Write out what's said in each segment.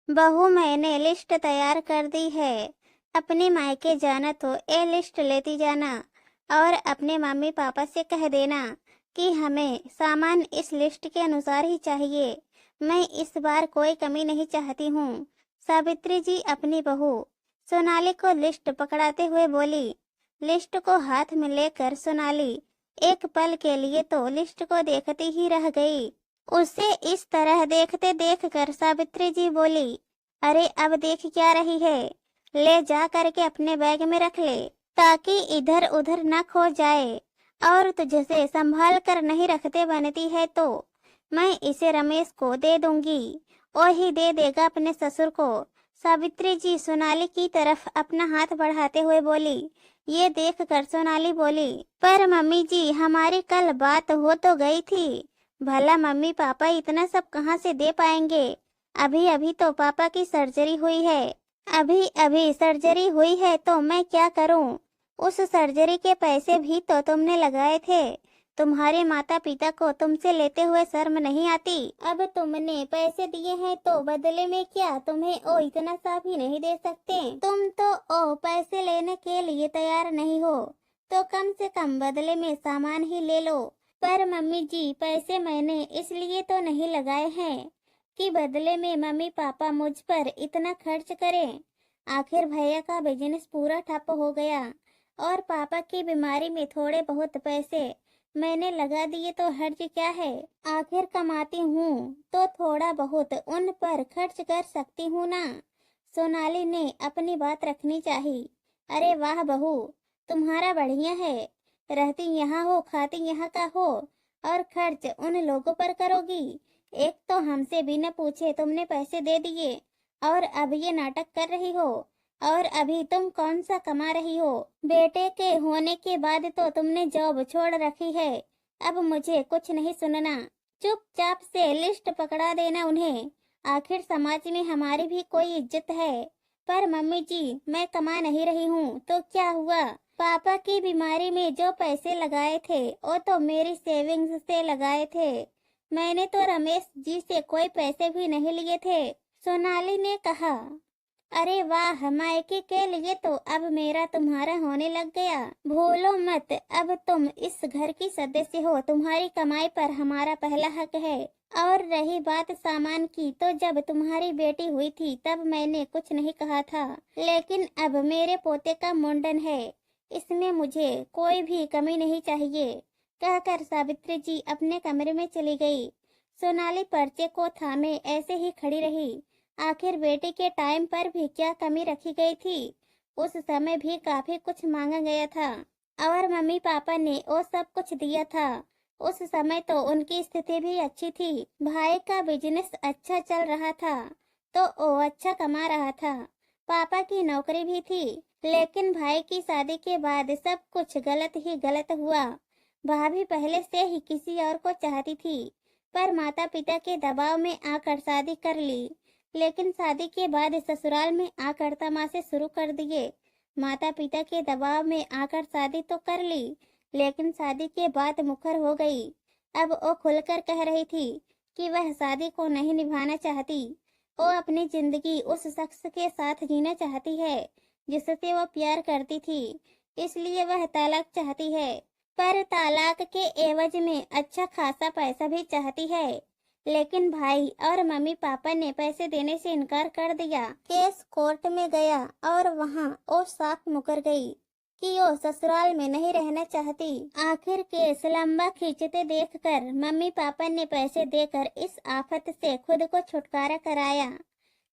बहू मैंने लिस्ट तैयार कर दी है। अपने मायके जाना तो ये लिस्ट लेती जाना और अपने मम्मी पापा से कह देना कि हमें सामान इस लिस्ट के अनुसार ही चाहिए। मैं इस बार कोई कमी नहीं चाहती हूँ। सावित्री जी अपनी बहू सोनाली को लिस्ट पकड़ाते हुए बोली। लिस्ट को हाथ में लेकर सोनाली एक पल के लिए तो लिस्ट को देखती ही रह गई। उसे इस तरह देखते देखकर सावित्री जी बोली, अरे अब देख क्या रही है, ले जा करके अपने बैग में रख ले ताकि इधर उधर न खो जाए। और तुझसे संभाल कर नहीं रखते बनती है तो मैं इसे रमेश को दे दूंगी, वो ही दे देगा अपने ससुर को। सावित्री जी सोनाली की तरफ अपना हाथ बढ़ाते हुए बोली। ये देख कर सोनाली बोली, पर मम्मी जी हमारी कल बात हो तो गई थी, भला मम्मी पापा इतना सब कहाँ से दे पाएंगे। अभी अभी तो पापा की सर्जरी हुई है। अभी अभी सर्जरी हुई है तो मैं क्या करूं। उस सर्जरी के पैसे भी तो तुमने लगाए थे। तुम्हारे माता पिता को तुमसे लेते हुए शर्म नहीं आती। अब तुमने पैसे दिए हैं तो बदले में क्या तुम्हें ओ इतना सा भी नहीं दे सकते। तुम तो ओ पैसे लेने के लिए तैयार नहीं हो तो कम से कम बदले में सामान ही ले लो। पर मम्मी जी पैसे मैंने इसलिए तो नहीं लगाए हैं कि बदले में मम्मी पापा मुझ पर इतना खर्च करें। आखिर भैया का बिजनेस पूरा ठप हो गया और पापा की बीमारी में थोड़े बहुत पैसे मैंने लगा दिए तो हर्ज क्या है। आखिर कमाती हूँ तो थोड़ा बहुत उन पर खर्च कर सकती हूँ ना। सोनाली ने अपनी बात रखनी चाहिए। अरे वाह बहू, तुम्हारा बढ़िया है, रहती यहाँ हो खाती यहाँ का हो और खर्च उन लोगों पर करोगी। एक तो हमसे बिना पूछे तुमने पैसे दे दिए और अब ये नाटक कर रही हो। और अभी तुम कौन सा कमा रही हो। बेटे के होने के बाद तो तुमने जॉब छोड़ रखी है। अब मुझे कुछ नहीं सुनना, चुपचाप से लिस्ट पकड़ा देना उन्हें। आखिर समाज में हमारी भी कोई इज्जत है। पर मम्मी जी मैं कमा नहीं रही हूँ तो क्या हुआ। पापा की बीमारी में जो पैसे लगाए थे वो तो मेरी सेविंग्स से लगाए थे। मैंने तो रमेश जी से कोई पैसे भी नहीं लिए थे। सोनाली ने कहा। अरे वाह, मायके के लिए तो अब मेरा तुम्हारा होने लग गया। भूलो मत अब तुम इस घर की सदस्य हो, तुम्हारी कमाई पर हमारा पहला हक है। और रही बात सामान की तो जब तुम्हारी बेटी हुई थी तब मैंने कुछ नहीं कहा था, लेकिन अब मेरे पोते का मुंडन है, इसमें मुझे कोई भी कमी नहीं चाहिए। कहकर सावित्री जी अपने कमरे में चली गई। सोनाली पर्चे को थामे ऐसे ही खड़ी रही। आखिर बेटे के टाइम पर भी क्या कमी रखी गई थी। उस समय भी काफी कुछ मांगा गया था और मम्मी पापा ने वो सब कुछ दिया था। उस समय तो उनकी स्थिति भी अच्छी थी। भाई का बिजनेस अच्छा चल रहा था तो वो अच्छा कमा रहा था। पापा की नौकरी भी थी, लेकिन भाई की शादी के बाद सब कुछ गलत ही गलत हुआ। भाभी पहले से ही किसी और को चाहती थी, पर माता पिता के दबाव में आकर शादी कर ली। लेकिन शादी के बाद ससुराल में आकर तमाशे शुरू कर दिए। माता पिता के दबाव में आकर शादी तो कर ली, लेकिन शादी के बाद मुखर हो गई। अब वो खुलकर कह रही थी कि वह शादी को नहीं निभाना चाहती। वो अपनी जिंदगी उस शख्स के साथ जीना चाहती है जिससे वो प्यार करती थी, इसलिए वह तलाक चाहती है। पर तलाक के एवज में अच्छा खासा पैसा भी चाहती है। लेकिन भाई और मम्मी पापा ने पैसे देने से इनकार कर दिया। केस कोर्ट में गया और वहाँ वो साफ मुकर गई कि वो ससुराल में नहीं रहना चाहती। आखिर केस लंबा खींचते देखकर मम्मी पापा ने पैसे देकर इस आफत से खुद को छुटकारा कराया।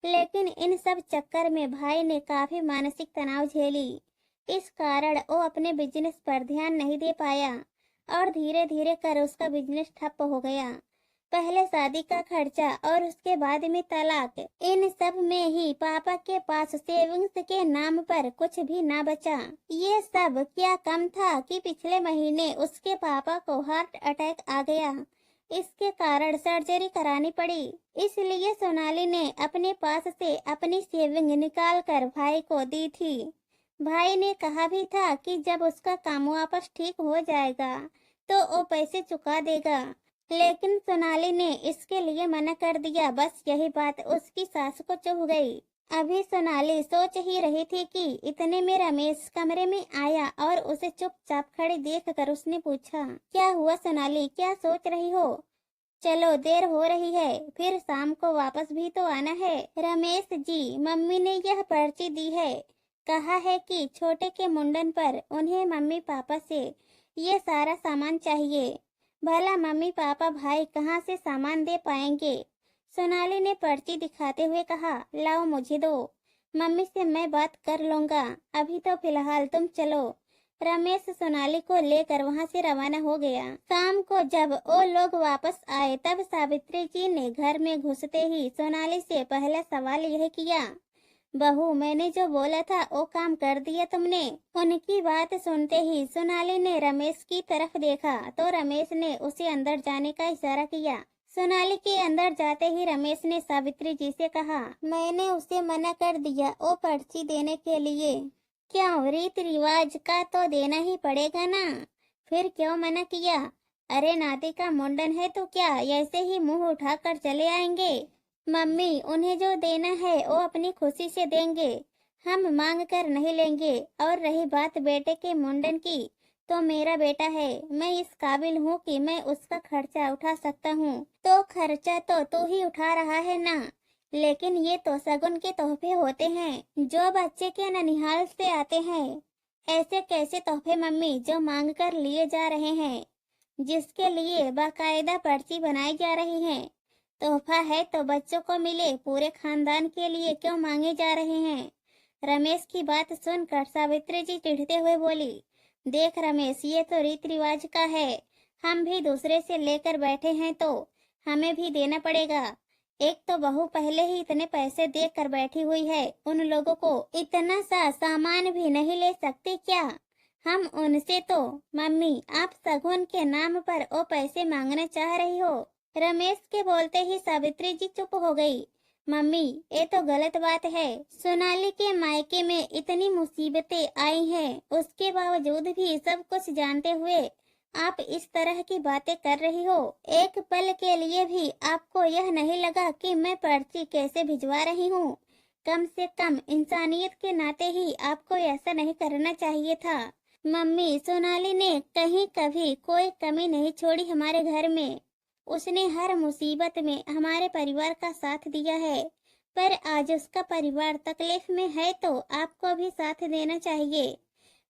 लेकिन इन सब चक्कर में भाई ने काफी मानसिक तनाव झेली। इस कारण वो अपने बिजनेस पर ध्यान नहीं दे पाया और धीरे धीरे कर उसका बिजनेस ठप हो गया। पहले शादी का खर्चा और उसके बाद में तलाक, इन सब में ही पापा के पास सेविंग्स के नाम पर कुछ भी ना बचा। ये सब क्या कम था कि पिछले महीने उसके पापा को हार्ट अटैक आ गया। इसके कारण सर्जरी करानी पड़ी। इसलिए सोनाली ने अपने पास से अपनी सेविंग निकाल कर भाई को दी थी। भाई ने कहा भी था कि जब उसका काम वापस ठीक हो जाएगा तो वो पैसे चुका देगा। लेकिन सोनाली ने इसके लिए मना कर दिया। बस यही बात उसकी सास को चुभ गई। अभी सोनाली सोच ही रही थी कि इतने में रमेश कमरे में आया और उसे चुपचाप खड़ी देखकर उसने पूछा, क्या हुआ सोनाली, क्या सोच रही हो? चलो देर हो रही है, फिर शाम को वापस भी तो आना है। रमेश जी, मम्मी ने यह पर्ची दी है, कहा है कि छोटे के मुंडन पर उन्हें मम्मी पापा से ये सारा सामान चाहिए। भला मम्मी पापा भाई कहाँ से सामान दे पाएंगे? सोनाली ने पर्ची दिखाते हुए कहा, लाओ मुझे दो, मम्मी से मैं बात कर लूंगा, अभी तो फिलहाल तुम चलो। रमेश सोनाली को लेकर वहां से रवाना हो गया। शाम को जब वो लोग वापस आए तब सावित्री जी ने घर में घुसते ही सोनाली से पहला सवाल यह किया, बहू मैंने जो बोला था वो काम कर दिया तुमने? उनकी बात सुनते ही सोनाली ने रमेश की तरफ देखा तो रमेश ने उसे अंदर जाने का इशारा किया। सोनाली के अंदर जाते ही रमेश ने सावित्री जी से कहा, मैंने उसे मना कर दिया वो पर्ची देने के लिए। क्यों, रीति रिवाज का तो देना ही पड़ेगा ना, फिर क्यों मना किया? अरे नाती का मुंडन है तो क्या ऐसे ही मुंह उठाकर चले आएंगे? मम्मी उन्हें जो देना है वो अपनी खुशी से देंगे, हम मांग कर नहीं लेंगे। और रही बात बेटे के मुंडन की, तो मेरा बेटा है, मैं इस काबिल हूँ कि मैं उसका खर्चा उठा सकता हूँ। तो खर्चा तो तू ही उठा रहा है ना, लेकिन ये तो शगुन के तोहफे होते हैं जो बच्चे के ननिहाल से आते हैं। ऐसे कैसे तोहफे मम्मी जो मांग कर लिए जा रहे हैं, जिसके लिए बाकायदा पर्ची बनाई जा रही है? तोहफा है तो बच्चों को मिले, पूरे खानदान के लिए क्यों मांगे जा रहे हैं? रमेश की बात सुनकर सावित्री जी चिढ़ते हुए बोली, देख रमेश, ये तो रीति रिवाज का है, हम भी दूसरे से लेकर बैठे हैं तो हमें भी देना पड़ेगा। एक तो बहू पहले ही इतने पैसे दे कर बैठी हुई है, उन लोगों को इतना सा सामान भी नहीं ले सकते क्या? हम उनसे तो, मम्मी आप शगुन के नाम पर वो पैसे मांगना चाह रही हो? रमेश के बोलते ही सावित्री जी चुप हो गई। मम्मी ये तो गलत बात है, सोनाली के मायके में इतनी मुसीबतें आई हैं, उसके बावजूद भी सब कुछ जानते हुए आप इस तरह की बातें कर रही हो। एक पल के लिए भी आपको यह नहीं लगा कि मैं पर्ची कैसे भिजवा रही हूँ? कम से कम इंसानियत के नाते ही आपको ऐसा नहीं करना चाहिए था। मम्मी सोनाली ने कहीं कभी कोई कमी नहीं छोड़ी हमारे घर में, उसने हर मुसीबत में हमारे परिवार का साथ दिया है, पर आज उसका परिवार तकलीफ में है तो आपको भी साथ देना चाहिए।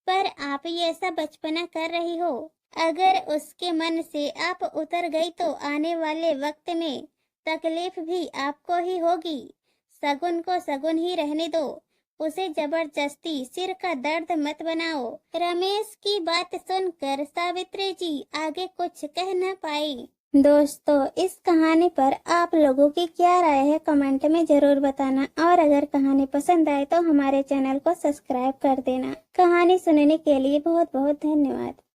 पर आप ये ऐसा बचपना कर रही हो, अगर उसके मन से आप उतर गई तो आने वाले वक्त में तकलीफ भी आपको ही होगी। शगुन को शगुन ही रहने दो, उसे जबरदस्ती सिर का दर्द मत बनाओ। रमेश की बात सुनकर सावित्री जी आगे कुछ कह न पाई। दोस्तों, इस कहानी पर आप लोगों की क्या राय है कमेंट में जरूर बताना, और अगर कहानी पसंद आए तो हमारे चैनल को सब्सक्राइब कर देना। कहानी सुनने के लिए बहुत बहुत धन्यवाद।